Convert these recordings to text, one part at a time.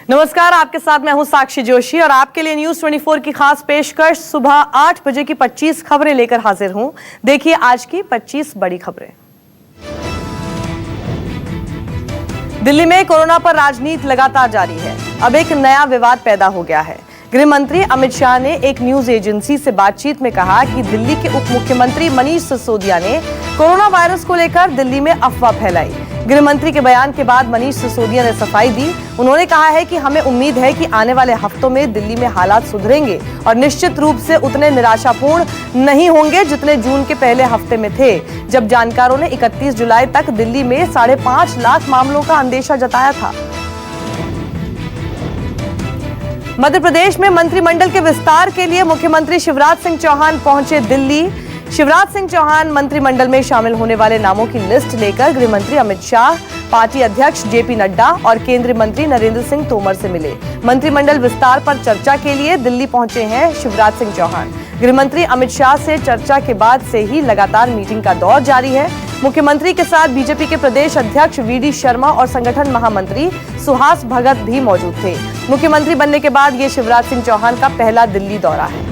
नमस्कार, आपके साथ मैं हूं साक्षी जोशी और आपके लिए न्यूज 24 की खास पेशकश सुबह 8 बजे की 25 खबरें लेकर हाजिर हूं। देखिए आज की 25 बड़ी खबरें। दिल्ली में कोरोना पर राजनीति लगातार जारी है। अब एक नया विवाद पैदा हो गया है। गृह मंत्री अमित शाह ने एक न्यूज एजेंसी से बातचीत में कहा कि दिल्ली के उप मुख्यमंत्री मनीष सिसोदिया ने कोरोना वायरस को लेकर दिल्ली में अफवाह फैलाई। गृह मंत्री के बयान के बाद मनीष सिसोदिया ने सफाई दी। उन्होंने कहा है कि हमें उम्मीद है कि आने वाले हफ्तों में दिल्ली में हालात सुधरेंगे और निश्चित रूप से उतने निराशापूर्ण नहीं होंगे जितने जून के पहले हफ्ते में थे, जब जानकारों ने 31 जुलाई तक दिल्ली में 5.5 लाख मामलों का अंदेशा जताया था। मध्य प्रदेश में मंत्रिमंडल के विस्तार के लिए मुख्यमंत्री शिवराज सिंह चौहान पहुंचे दिल्ली। शिवराज सिंह चौहान मंत्रिमंडल में शामिल होने वाले नामों की लिस्ट लेकर गृह मंत्री अमित शाह, पार्टी अध्यक्ष जेपी नड्डा और केंद्रीय मंत्री नरेंद्र सिंह तोमर से मिले। मंत्रिमंडल विस्तार पर चर्चा के लिए दिल्ली पहुंचे हैं शिवराज सिंह चौहान। गृह मंत्री अमित शाह से चर्चा के बाद से ही लगातार मीटिंग का दौर जारी है। मुख्यमंत्री के साथ बीजेपी के प्रदेश अध्यक्ष वीडी शर्मा और संगठन महामंत्री सुहास भगत भी मौजूद थे। मुख्यमंत्री बनने के बाद ये शिवराज सिंह चौहान का पहला दिल्ली दौरा है।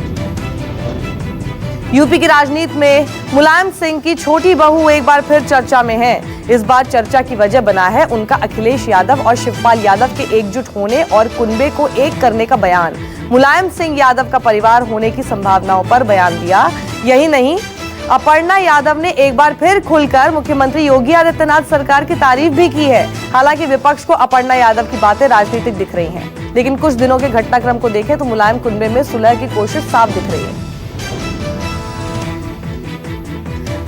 यूपी की राजनीति में मुलायम सिंह की छोटी बहू एक बार फिर चर्चा में है। इस बार चर्चा की वजह बना है उनका अखिलेश यादव और शिवपाल यादव के एकजुट होने और कुनबे को एक करने का बयान। मुलायम सिंह यादव का परिवार होने की संभावनाओं पर बयान दिया। यही नहीं, अपर्णा यादव ने एक बार फिर खुलकर मुख्यमंत्री योगी आदित्यनाथ सरकार की तारीफ भी की है। हालांकि विपक्ष को अपर्णा यादव की बातें राजनीतिक दिख रही हैं, लेकिन कुछ दिनों के घटनाक्रम को देखें तो मुलायम कुनबे में सुलह की कोशिश साफ दिख रही है।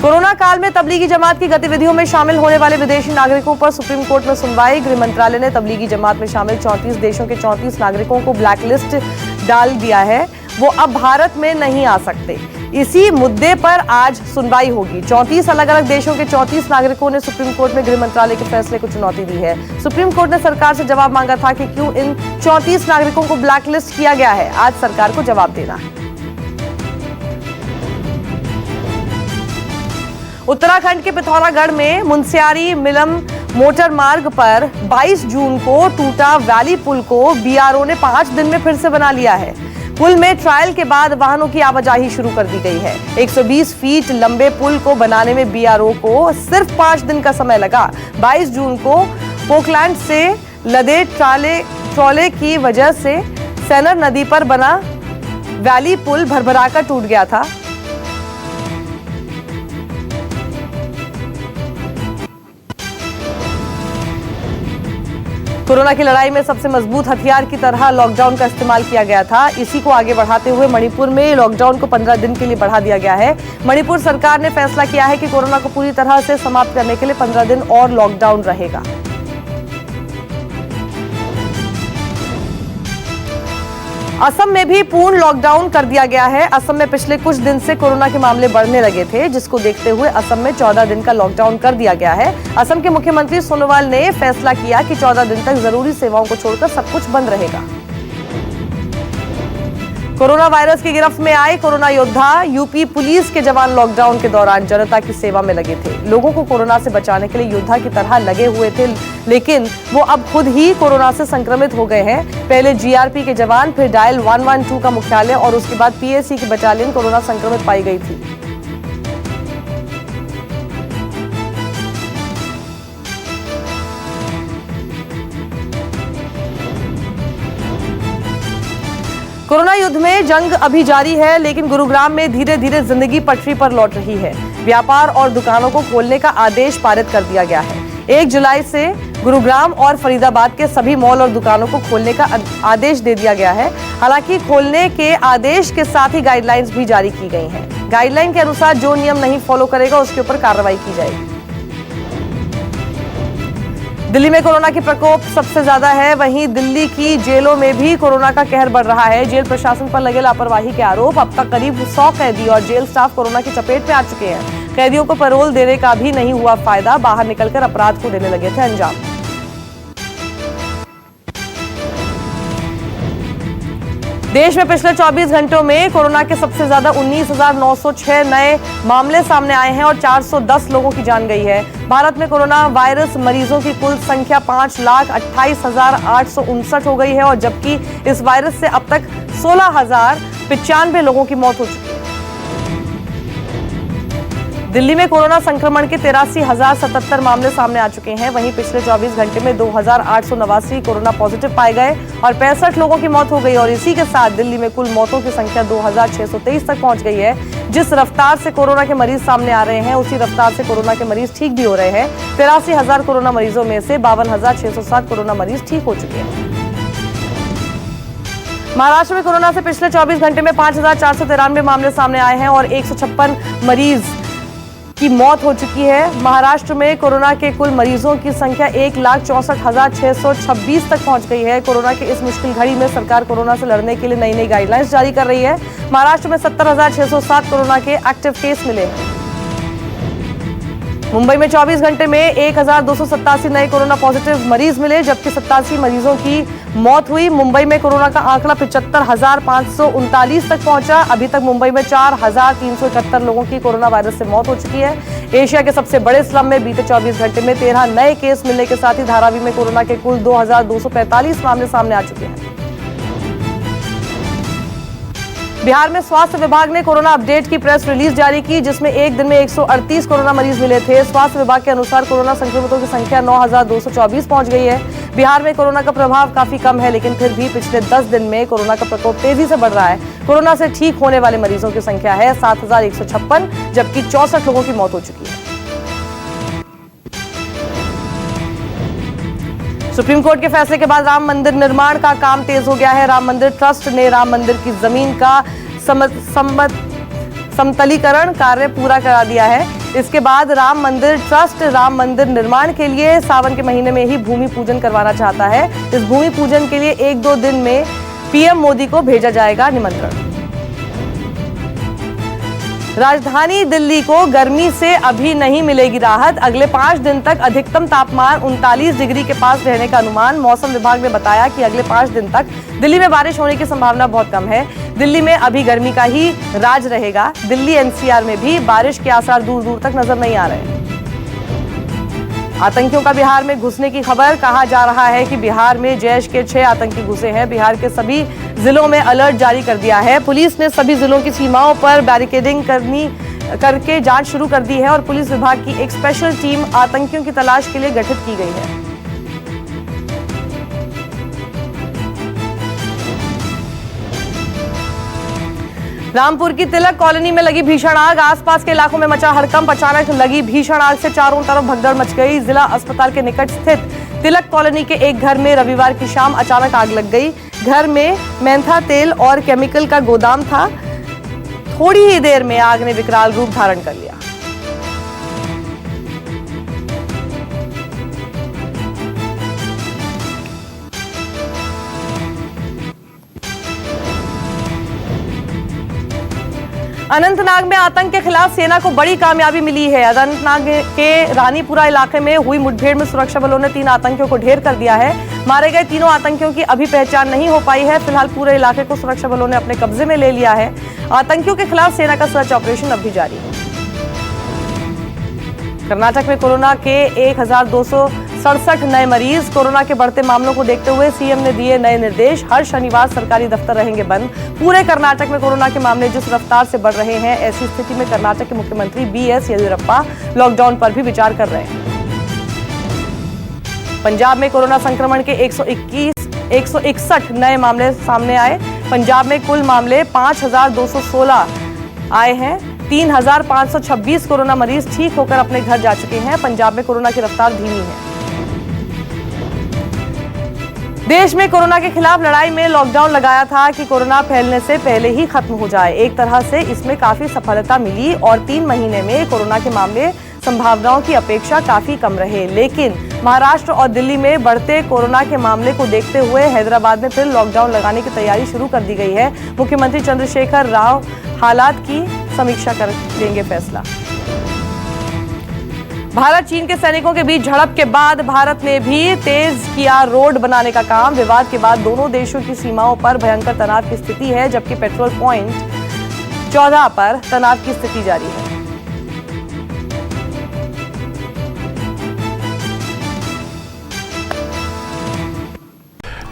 कोरोना काल में तबलीगी जमात की गतिविधियों में शामिल होने वाले विदेशी नागरिकों पर सुप्रीम कोर्ट में सुनवाई। गृह मंत्रालय ने तबलीगी जमात में शामिल 34 देशों के 34 नागरिकों को ब्लैकलिस्ट डाल दिया है। वो अब भारत में नहीं आ सकते। इसी मुद्दे पर आज सुनवाई होगी। 34 अलग अलग देशों के 34 नागरिकों ने सुप्रीम कोर्ट में गृह मंत्रालय के फैसले को चुनौती दी है। सुप्रीम कोर्ट ने सरकार से जवाब मांगा था कि क्यों इन 34 नागरिकों को ब्लैकलिस्ट किया गया है। आज सरकार को जवाब देना है। उत्तराखंड के पिथौरागढ़ में मुनस्यारी मिलम मोटर मार्ग पर 22 जून को टूटा वैली पुल को बीआरओ ने 5 दिन में फिर से बना लिया है। पुल में ट्रायल के बाद वाहनों की आवाजाही शुरू कर दी गई है। 120 फीट लंबे पुल को बनाने में बीआरओ को सिर्फ 5 दिन का समय लगा। 22 जून को पोकलैंड से लदे ट्रॉले की वजह से सैनर नदी पर बना वैली पुल भरभराकर टूट गया था। कोरोना की लड़ाई में सबसे मजबूत हथियार की तरह लॉकडाउन का इस्तेमाल किया गया था। इसी को आगे बढ़ाते हुए मणिपुर में लॉकडाउन को 15 दिन के लिए बढ़ा दिया गया है। मणिपुर सरकार ने फैसला किया है कि कोरोना को पूरी तरह से समाप्त करने के लिए 15 दिन और लॉकडाउन रहेगा। असम में भी पूर्ण लॉकडाउन कर दिया गया है। असम में पिछले कुछ दिन से कोरोना के मामले बढ़ने लगे थे, जिसको देखते हुए असम में 14 दिन का लॉकडाउन कर दिया गया है। असम के मुख्यमंत्री सोनोवाल ने फैसला किया कि 14 दिन तक जरूरी सेवाओं को छोड़कर सब कुछ बंद रहेगा। कोरोना वायरस की गिरफ्त में आए कोरोना योद्धा। यूपी पुलिस के जवान लॉकडाउन के दौरान जनता की सेवा में लगे थे। लोगों को कोरोना से बचाने के लिए योद्धा की तरह लगे हुए थे, लेकिन वो अब खुद ही कोरोना से संक्रमित हो गए हैं। पहले जीआरपी के जवान, फिर डायल 112 का मुख्यालय और उसके बाद पीएसी की बटालियन कोरोना संक्रमित पाई गई थी। कोरोना युद्ध में जंग अभी जारी है, लेकिन गुरुग्राम में धीरे धीरे जिंदगी पटरी पर लौट रही है। व्यापार और दुकानों को खोलने का आदेश पारित कर दिया गया है। 1 जुलाई से गुरुग्राम और फरीदाबाद के सभी मॉल और दुकानों को खोलने का आदेश दे दिया गया है। हालांकि खोलने के आदेश के साथ ही गाइडलाइंस भी जारी की गई हैं। गाइडलाइन के अनुसार जो नियम नहीं फॉलो करेगा उसके ऊपर कार्रवाई की जाएगी। दिल्ली में कोरोना की प्रकोप सबसे ज्यादा है। वहीं दिल्ली की जेलों में भी कोरोना का कहर बढ़ रहा है। जेल प्रशासन पर लगे लापरवाही के आरोप। अब तक करीब 100 कैदी और जेल स्टाफ कोरोना की चपेट में आ चुके हैं। कैदियों को पैरोल देने का भी नहीं हुआ फायदा। बाहर निकलकर अपराध को देने लगे थे अंजाम। देश में पिछले 24 घंटों में कोरोना के सबसे ज्यादा 19,906 नए मामले सामने आए हैं और 410 लोगों की जान गई है। भारत में कोरोना वायरस मरीजों की कुल संख्या 5,28,859 हो गई है और जबकि इस वायरस से अब तक 16,095 लोगों की मौत हो चुकी है। दिल्ली में कोरोना संक्रमण के 83,077 मामले सामने आ चुके हैं। वहीं पिछले 24 घंटे में 2,889 कोरोना पॉजिटिव पाए गए और 65 लोगों की मौत हो गई और इसी के साथ दिल्ली में कुल मौतों की संख्या 2,623 तक पहुंच गई है। जिस रफ्तार से कोरोना के मरीज सामने आ रहे हैं उसी रफ्तार से कोरोना के मरीज ठीक भी हो रहे हैं। 83,000 कोरोना मरीजों में से 52,607 कोरोना मरीज ठीक हो चुके हैं। महाराष्ट्र में कोरोना से पिछले 24 घंटे में 5,493 मामले सामने आए हैं और 156 मरीज की मौत हो चुकी है। महाराष्ट्र में कोरोना के कुल मरीजों की संख्या 1,64,626 तक पहुंच गई है। कोरोना के इस मुश्किल घड़ी में सरकार कोरोना से लड़ने के लिए नई नई गाइडलाइंस जारी कर रही है। महाराष्ट्र में 70,607 कोरोना के एक्टिव केस मिले हैं। मुंबई में 24 घंटे में 1,287 नए कोरोना पॉजिटिव मरीज मिले जबकि 87 मरीजों की मौत हुई। मुंबई में कोरोना का आंकड़ा 75,539 तक पहुंचा। अभी तक मुंबई में 4,371 लोगों की कोरोना वायरस से मौत हो चुकी है। एशिया के सबसे बड़े स्लम में बीते 24 घंटे में 13 नए केस मिलने के साथ ही धारावी में कोरोना के कुल 2,245 मामले सामने आ चुके हैं। बिहार में स्वास्थ्य विभाग ने कोरोना अपडेट की प्रेस रिलीज जारी की जिसमें एक दिन में 138 कोरोना मरीज मिले थे। स्वास्थ्य विभाग के अनुसार कोरोना संक्रमितों की संख्या 9,224 पहुंच गई है। बिहार में कोरोना का प्रभाव काफी कम है लेकिन फिर भी पिछले 10 दिन में कोरोना का प्रकोप तेजी से बढ़ रहा है। कोरोना से ठीक होने वाले मरीजों की संख्या है 7,156 जबकि 64 लोगों की मौत हो चुकी है। सुप्रीम कोर्ट के फैसले के बाद राम मंदिर निर्माण का काम तेज हो गया है। राम मंदिर ट्रस्ट ने राम मंदिर की जमीन का समतलीकरण कार्य पूरा करा दिया है। इसके बाद राम मंदिर ट्रस्ट राम मंदिर निर्माण के लिए सावन के महीने में ही भूमि पूजन करवाना चाहता है। इस भूमि पूजन के लिए 1-2 दिन में पीएम मोदी को भेजा जाएगा निमंत्रण। राजधानी दिल्ली को गर्मी से अभी नहीं मिलेगी राहत। अगले 5 दिन तक अधिकतम तापमान 39 डिग्री के पास रहने का अनुमान। मौसम विभाग ने बताया कि अगले 5 दिन तक दिल्ली में बारिश होने की संभावना बहुत कम है। दिल्ली में अभी गर्मी का ही राज रहेगा। दिल्ली एनसीआर में भी बारिश के आसार दूर दूर तक नजर नहीं आ रहे हैं। आतंकियों का बिहार में घुसने की खबर। कहा जा रहा है कि बिहार में जैश के 6 आतंकी घुसे हैं। बिहार के सभी जिलों में अलर्ट जारी कर दिया है। पुलिस ने सभी जिलों की सीमाओं पर बैरिकेडिंग करके जांच शुरू कर दी है और पुलिस विभाग की एक स्पेशल टीम आतंकियों की तलाश के लिए गठित की गई है। रामपुर की तिलक कॉलोनी में लगी भीषण आग। आसपास के इलाकों में मचा हड़कंप। अचानक लगी भीषण आग से चारों तरफ भगदड़ मच गई। जिला अस्पताल के निकट स्थित तिलक कॉलोनी के एक घर में रविवार की शाम अचानक आग लग गई। घर में मेंथा तेल और केमिकल का गोदाम था। थोड़ी ही देर में आग ने विकराल रूप धारण कर लिया। अनंतनाग में आतंक के खिलाफ सेना को बड़ी कामयाबी मिली है। अनंतनाग के रानीपुरा इलाके में हुई मुठभेड़ में सुरक्षा बलों ने 3 आतंकियों को ढेर कर दिया है। मारे गए तीनों आतंकियों की अभी पहचान नहीं हो पाई है। फिलहाल पूरे इलाके को सुरक्षा बलों ने अपने कब्जे में ले लिया है। आतंकियों के खिलाफ सेना का सर्च ऑपरेशन अब भी जारी है। कर्नाटक में कोरोना के 1,267 नए मरीज। कोरोना के बढ़ते मामलों को देखते हुए सीएम ने दिए नए निर्देश। हर शनिवार सरकारी दफ्तर रहेंगे बंद। पूरे कर्नाटक में कोरोना के मामले जिस रफ्तार से बढ़ रहे हैं ऐसी स्थिति में कर्नाटक के मुख्यमंत्री बीएस येदियुरप्पा लॉकडाउन पर भी विचार कर रहे हैं। पंजाब में कोरोना संक्रमण के 161 नए मामले सामने आए। पंजाब में कुल मामले 5,216 आए हैं। 3,526 कोरोना मरीज ठीक होकर अपने घर जा चुके हैं। पंजाब में कोरोना की रफ्तार धीमी है। देश में कोरोना के खिलाफ लड़ाई में लॉकडाउन लगाया था कि कोरोना फैलने से पहले ही खत्म हो जाए। एक तरह से इसमें काफी सफलता मिली और 3 महीने में कोरोना के मामले संभावनाओं की अपेक्षा काफी कम रहे। लेकिन महाराष्ट्र और दिल्ली में बढ़ते कोरोना के मामले को देखते हुए हैदराबाद में फिर लॉकडाउन लगाने की तैयारी शुरू कर दी गई है। मुख्यमंत्री चंद्रशेखर राव हालात की समीक्षा कर लेंगे फैसला। भारत चीन के सैनिकों के बीच झड़प के बाद भारत ने भी तेज किया रोड बनाने का काम। विवाद के बाद दोनों देशों की सीमाओं पर भयंकर तनाव की स्थिति है जबकि पेट्रोल पॉइंट 14 पर तनाव की स्थिति जारी है।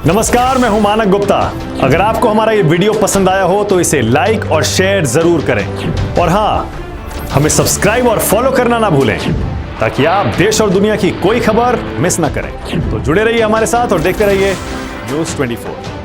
नमस्कार, मैं हूं मानक गुप्ता। अगर आपको हमारा ये वीडियो पसंद आया हो तो इसे लाइक और शेयर जरूर करें और हाँ, हमें सब्सक्राइब और फॉलो करना ना भूलें ताकि आप देश और दुनिया की कोई खबर मिस ना करें। तो जुड़े रहिए हमारे साथ और देखते रहिए न्यूज़ 24।